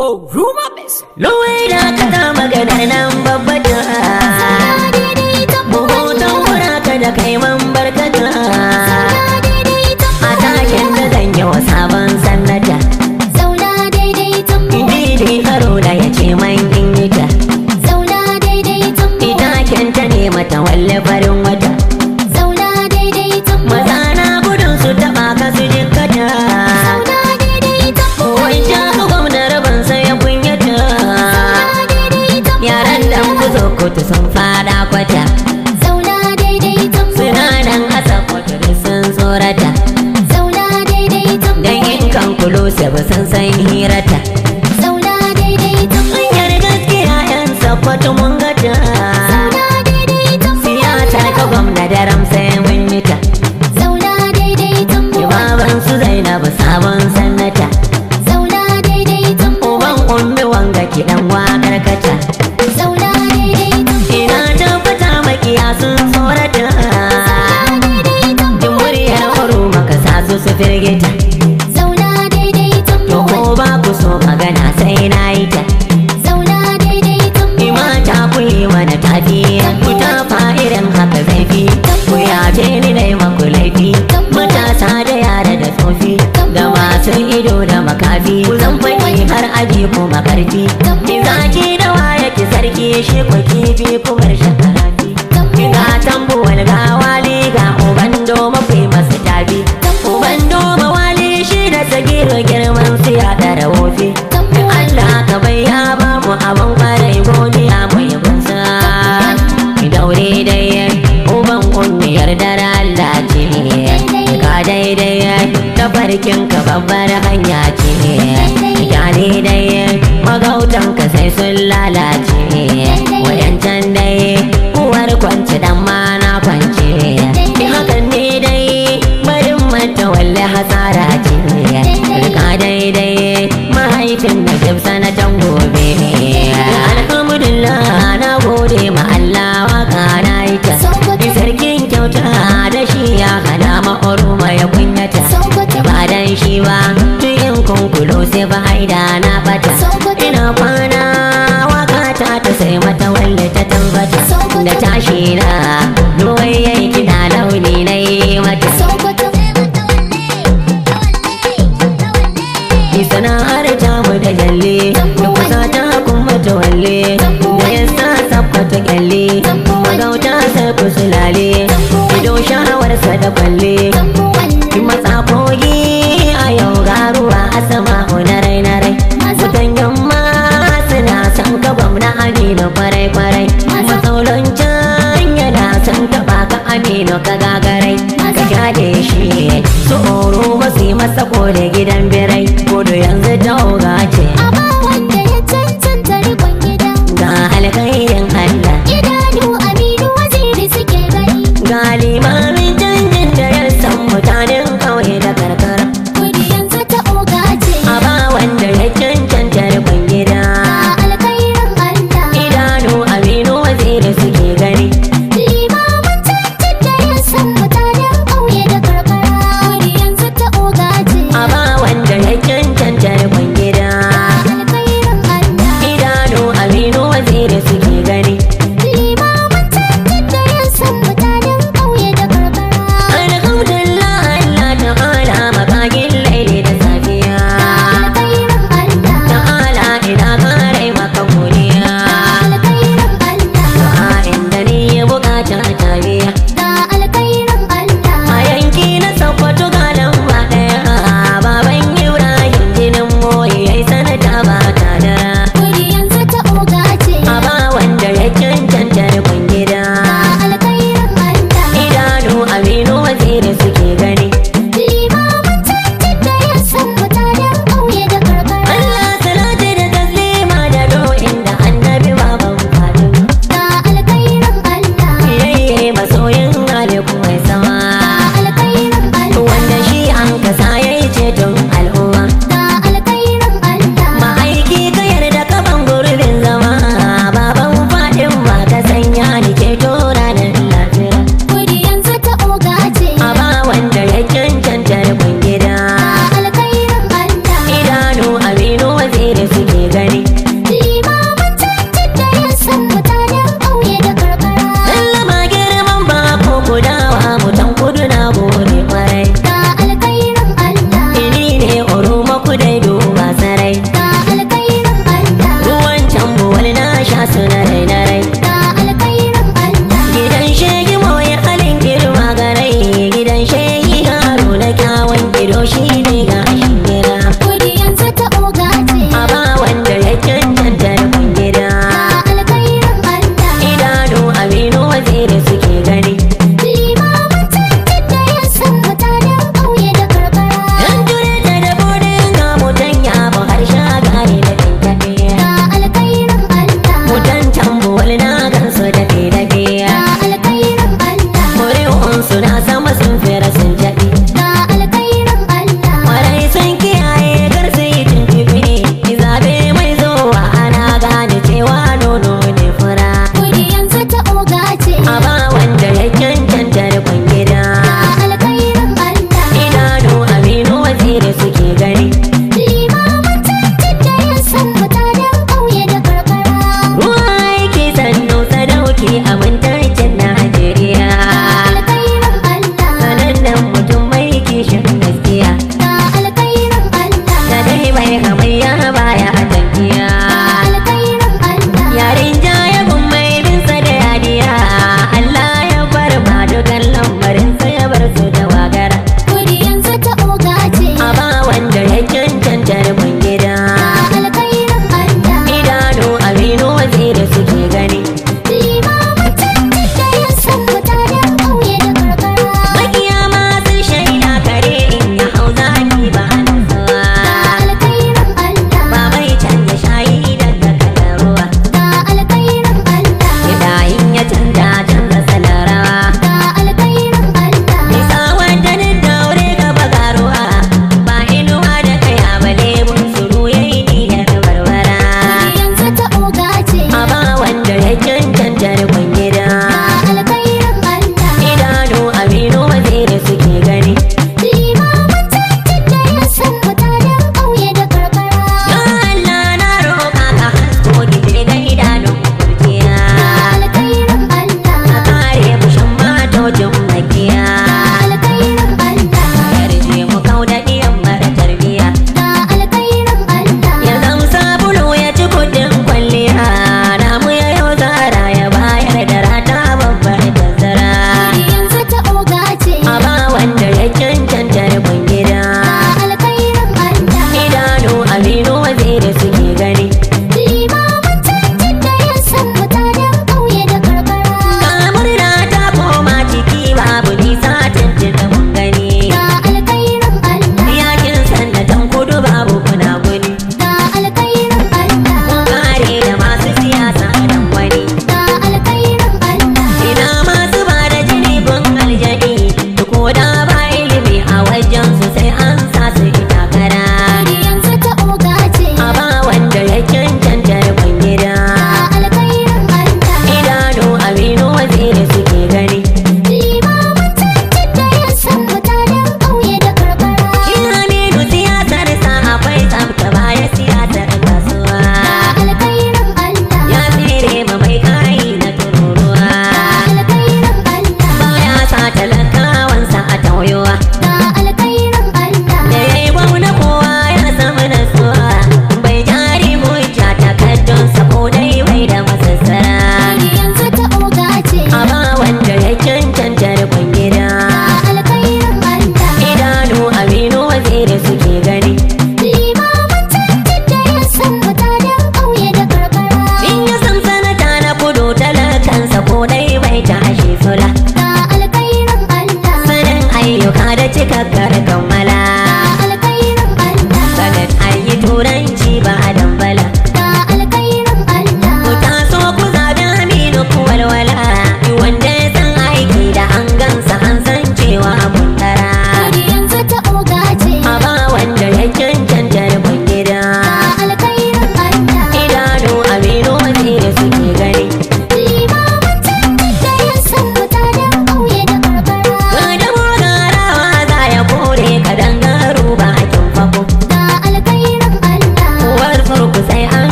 Oh, rumor miss. Luwai da ka ta maganar nan babbata. Buhoton wura ka da kai man barkata. A taken da zan yi wa sabon sannata. Zauna daidai tambo. Didi haro da ya ce man in yi ta. Zauna daidai tambo. Itaken ta ne mata walle farin wata. Zauna daidai tambo. Maza na gudun su taɓa ka su jikkata. Zauna daidai tambo. Wancan su gwamna rabin sai ya kunyata. Yaran dan kuzo kotu sun fada kwata. Zauna daidai tambo. Suna nan asa kotu sun tsorata. Zauna daidai tambo. Dan in kan kulo sai ba san hirata. Zauna daidai tambo. Hanyar gaskiya yan sakwato mun gata. Zauna daidai tambo. Siyasar ka gwamna da ramsai mun yi ta. Zauna daidai tambo. Baban su Zainabu sabon sannata. Zauna daidai tambo. Uban ummi wanga kiɗan waƙar kata. Zauna daidai tambo. Ina tabbata makiya sun tsorata. Jin muryar horo maka sa su firgita. Zauna daidai tambo. To ko ba ku so magana sai na yi ta. Zauna daidai tambo. Mata ku yi mana tafi. Ku tafa irin haka zaifi. Ku yafe ni dai maku laifi. Matasa da yara da tsofi. Da masu ido da makafi. Ku zan faɗi har aji kuma karfi. Zaki da waya ki sarki shi ku kifi ku bar shakarafi. Ga tambuwal ga wali ga uban doma ku yi masu tafi. Uban doma wali shi da sagiro girman su ya ɗara wofi. Allah ka bai ya ba mu abin kwarai godiya mai gunsa. Daure dai uban kunniyar dare Allah ce. Ka daidai tafarkin ka babbar hanya ce. Gane dai magautan ka sai sun lalace. Wayancan dai uwar kwanci dan ma na kwance. Hakan ne dai barin mata walle hasara ce. Rika daidai mahaifin da jib sanatan gobe. Alhamdulillah na gode ma Allah waka na ita. Sarkin kyauta da shi ya hana ma'uruma ya kunyata. Ba dan shi ba tuyin kunkulo sai ba haida na bata. Ina kwana waka ta sai mata walle ta tambata. Da tashi na ruwai yayi kiɗa launi na yi mata. Sana'ar ta mu da jalle da kusa ta kuma ta walle da ya sa sabka ta kyalle magauta sai ku sulale ido shawarsa da kwalle ki matsa kogi a yau garuwa a sama na rai mutan yamma suna san ka gwamna aminu kwarai matsalon can yana san taba ka aminu ka gagarai ka kyale shi su horo ba su yi masa kore gidan birai kudu yanzu ta oga ce.